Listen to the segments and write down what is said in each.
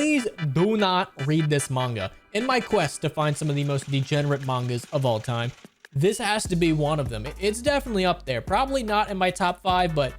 please do not read this manga. In my quest to find some of the most degenerate mangas of all time, this has to be one of them. It's definitely up there. Probably not in my top 5, but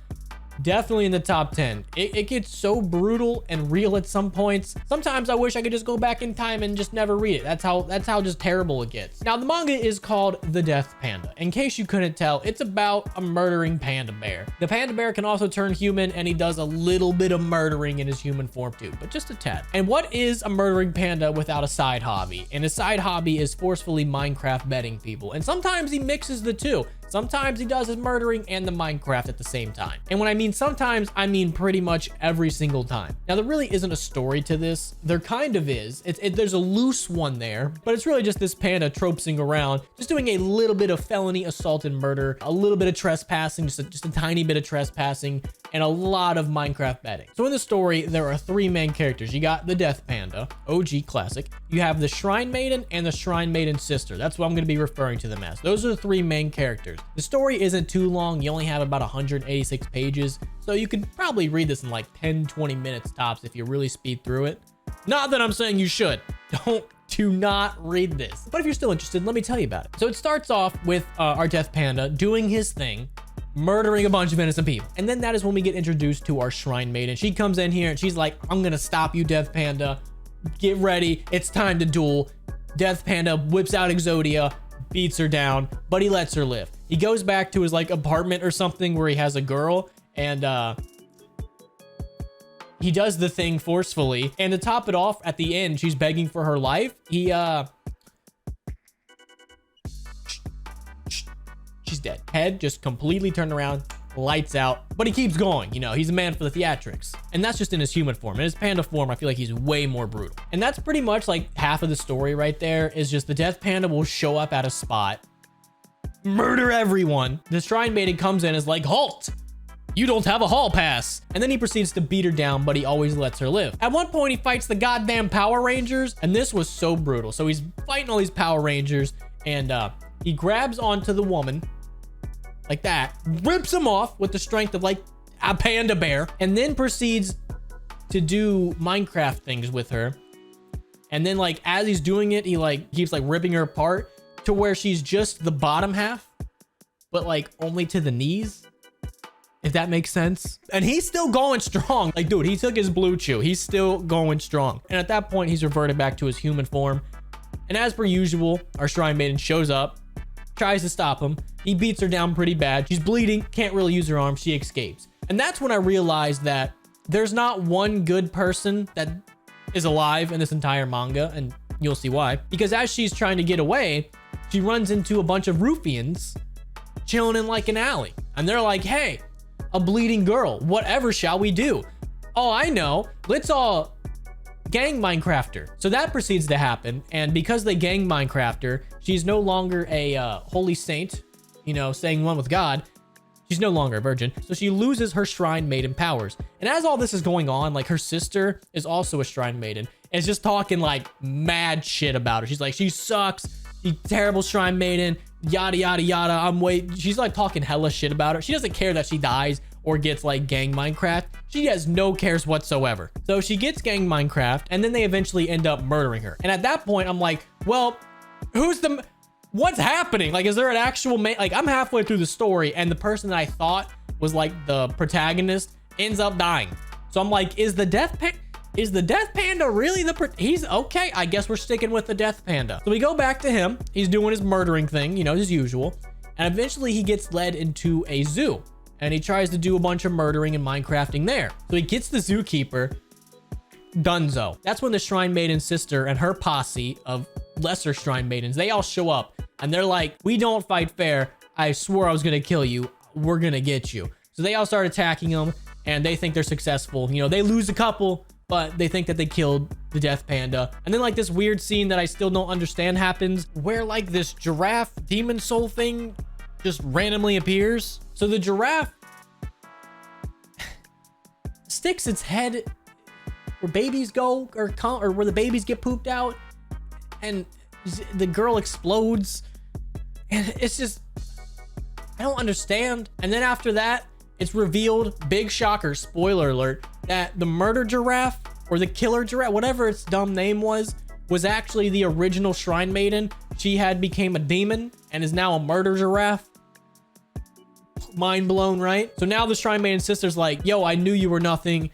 definitely in the top 10. It gets so brutal and real at some points. Sometimes I wish I could just go back in time and just never read it. That's how just terrible it gets. Now, the manga is called The Death Panda. In case you couldn't tell, it's about a murdering panda bear. The panda bear can also turn human, and he does a little bit of murdering in his human form too, but just a tad. And what is a murdering panda without a side hobby? And his side hobby is forcefully Minecraft betting people. And sometimes he mixes the two. Sometimes he does his murdering and the Minecraft at the same time. And when I mean sometimes, I mean pretty much every single time. Now, there really isn't a story to this. There kind of is. There's a loose one there, but it's really just this panda tropesing around, just doing a little bit of felony assault and murder, a little bit of trespassing, just a tiny bit of trespassing, and a lot of Minecraft betting. So in the story, there are 3 main characters. You got the Death Panda, OG classic. You have the Shrine Maiden and the Shrine Maiden sister. That's what I'm going to be referring to them as. Those are the 3 main characters. The story isn't too long. You only have about 186 pages. So you could probably read this in like 10-20 minutes tops if you really speed through it. Not that I'm saying you should. Do not read this. But if you're still interested, let me tell you about it. So it starts off with our Death Panda doing his thing, murdering a bunch of innocent people. And then that is when we get introduced to our Shrine Maiden. She comes in here and she's like, I'm gonna stop you, Death Panda. Get ready, it's time to duel. Death Panda whips out Exodia, beats her down, but he lets her live. He goes back to his like apartment or something where he has a girl, and he does the thing forcefully. And to top it off, at the end, she's begging for her life. She's dead. Head just completely turned around, lights out, but he keeps going. You know, he's a man for the theatrics. And that's just in his human form. In his panda form, I feel like he's way more brutal. And that's pretty much like half of the story right there, is just the Death Panda will show up at a spot, murder everyone. The Shrine Maiden comes in and is like, halt! You don't have a hall pass. And then he proceeds to beat her down, but he always lets her live. At one point, he fights the goddamn Power Rangers, and this was so brutal. So he's fighting all these Power Rangers, and he grabs onto the woman, like that, rips him off with the strength of like a panda bear, and then proceeds to do Minecraft things with her. And then like as he's doing it, he like keeps like ripping her apart to where she's just the bottom half, but like only to the knees, if that makes sense. And he's still going strong. Like, dude, he took his blue chew. He's still going strong. And at that point, he's reverted back to his human form. And as per usual, our Shrine Maiden shows up, tries to stop him. He beats her down pretty bad. She's bleeding, can't really use her arm. She escapes. And that's when I realized that there's not one good person that is alive in this entire manga, and you'll see why. Because as she's trying to get away, she runs into a bunch of Ruffians chilling in like an alley. And they're like, hey, a bleeding girl, whatever shall we do? Oh, I know, let's all gang Minecraft her. So that proceeds to happen, and because they gang Minecraft her, she's no longer a holy saint, you know, saying one with God. She's no longer a virgin, so she loses her Shrine Maiden powers. And as all this is going on, like her sister is also a Shrine Maiden, and is just talking like mad shit about her. She's like, she sucks, she's terrible Shrine Maiden, yada yada yada. She's like talking hella shit about her. She doesn't care that she dies or gets like gang Minecraft. She has no cares whatsoever. So she gets gang Minecraft, and then they eventually end up murdering her. And at that point, I'm like, well, what's happening? Like, is there an actual like, I'm halfway through the story, and the person that I thought was like the protagonist ends up dying. So I'm like, is the Death Panda really he's okay? I guess we're sticking with the Death Panda. So we go back to him. He's doing his murdering thing, you know, as usual. And eventually he gets led into a zoo, and he tries to do a bunch of murdering and Minecrafting there. So he gets the zookeeper, Dunzo. That's when the Shrine Maiden sister and her posse of lesser Shrine Maidens, they all show up, and they're like, we don't fight fair. I swore I was gonna kill you. We're gonna get you. So they all start attacking him, and they think they're successful. You know, they lose a couple, but they think that they killed the Death Panda. And then like this weird scene that I still don't understand happens, where like this giraffe demon soul thing just randomly appears. So the giraffe sticks its head where babies go, or where the babies get pooped out, and the girl explodes. And it's just, I don't understand. And then after that, it's revealed, big shocker, spoiler alert, that the murder giraffe or the killer giraffe, whatever its dumb name was actually the original shrine maiden. She had became a demon and is now a murder giraffe. Mind blown, right? So now the shrine maiden sister's like, yo, I knew you were nothing.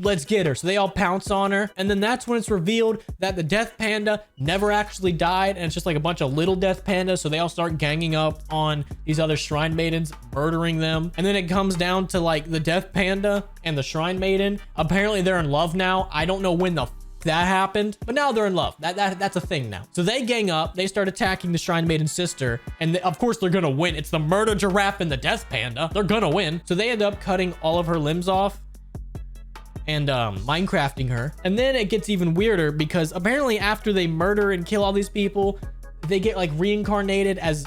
Let's get her. So they all pounce on her. And then that's when it's revealed that the death panda never actually died. And it's just like a bunch of little death pandas. So they all start ganging up on these other shrine maidens, murdering them. And then it comes down to like the death panda and the shrine maiden. Apparently they're in love now. I don't know when that happened, but now they're in love. That's a thing now. So they gang up, they start attacking the shrine maiden's sister, and of course they're gonna win. It's the murder giraffe and the death panda. They're gonna win. So they end up cutting all of her limbs off and Minecrafting her. And then it gets even weirder because apparently after they murder and kill all these people, they get like reincarnated as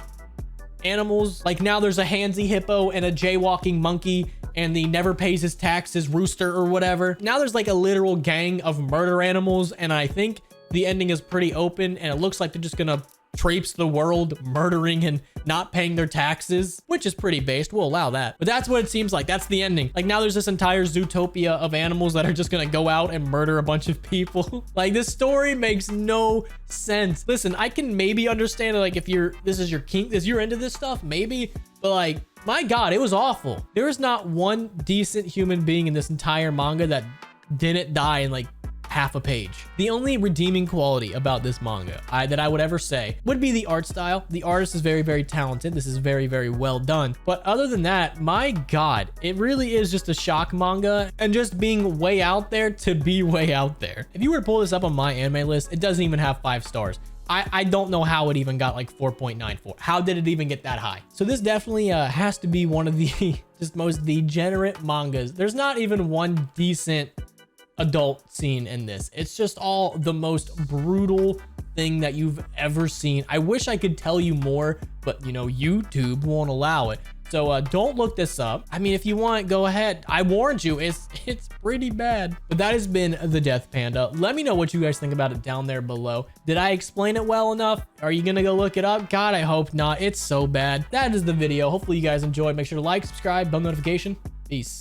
animals. Like now there's a handsy hippo and a jaywalking monkey and the never pays his taxes rooster or whatever. Now there's like a literal gang of murder animals, and I think the ending is pretty open, and it looks like they're just gonna traipse the world murdering and not paying their taxes, which is pretty based. We'll allow that. But that's what it seems like. That's the ending. Like now there's this entire Zootopia of animals that are just gonna go out and murder a bunch of people. Like this story makes no sense. Listen, I can maybe understand it, like if this is your kink, if you're into this stuff, maybe, but like, my God, it was awful. There is not one decent human being in this entire manga that didn't die in like half a page. The only redeeming quality about this manga that I would ever say would be the art style. The artist is very, very talented. This is very, very well done. But other than that, my God, it really is just a shock manga and just being way out there to be way out there. If you were to pull this up on my anime list, it doesn't even have 5 stars. I don't know how it even got like 4.94. How did it even get that high? So this definitely has to be one of the just most degenerate mangas. There's not even one decent adult scene in this. It's just all the most brutal thing that you've ever seen. I wish I could tell you more, but you know, YouTube won't allow it. So don't look this up. I mean, if you want, go ahead. I warned you, it's pretty bad. But that has been The Death Panda. Let me know what you guys think about it down there below. Did I explain it well enough? Are you gonna go look it up? God, I hope not. It's so bad. That is the video. Hopefully you guys enjoyed. Make sure to like, subscribe, bell notification. Peace.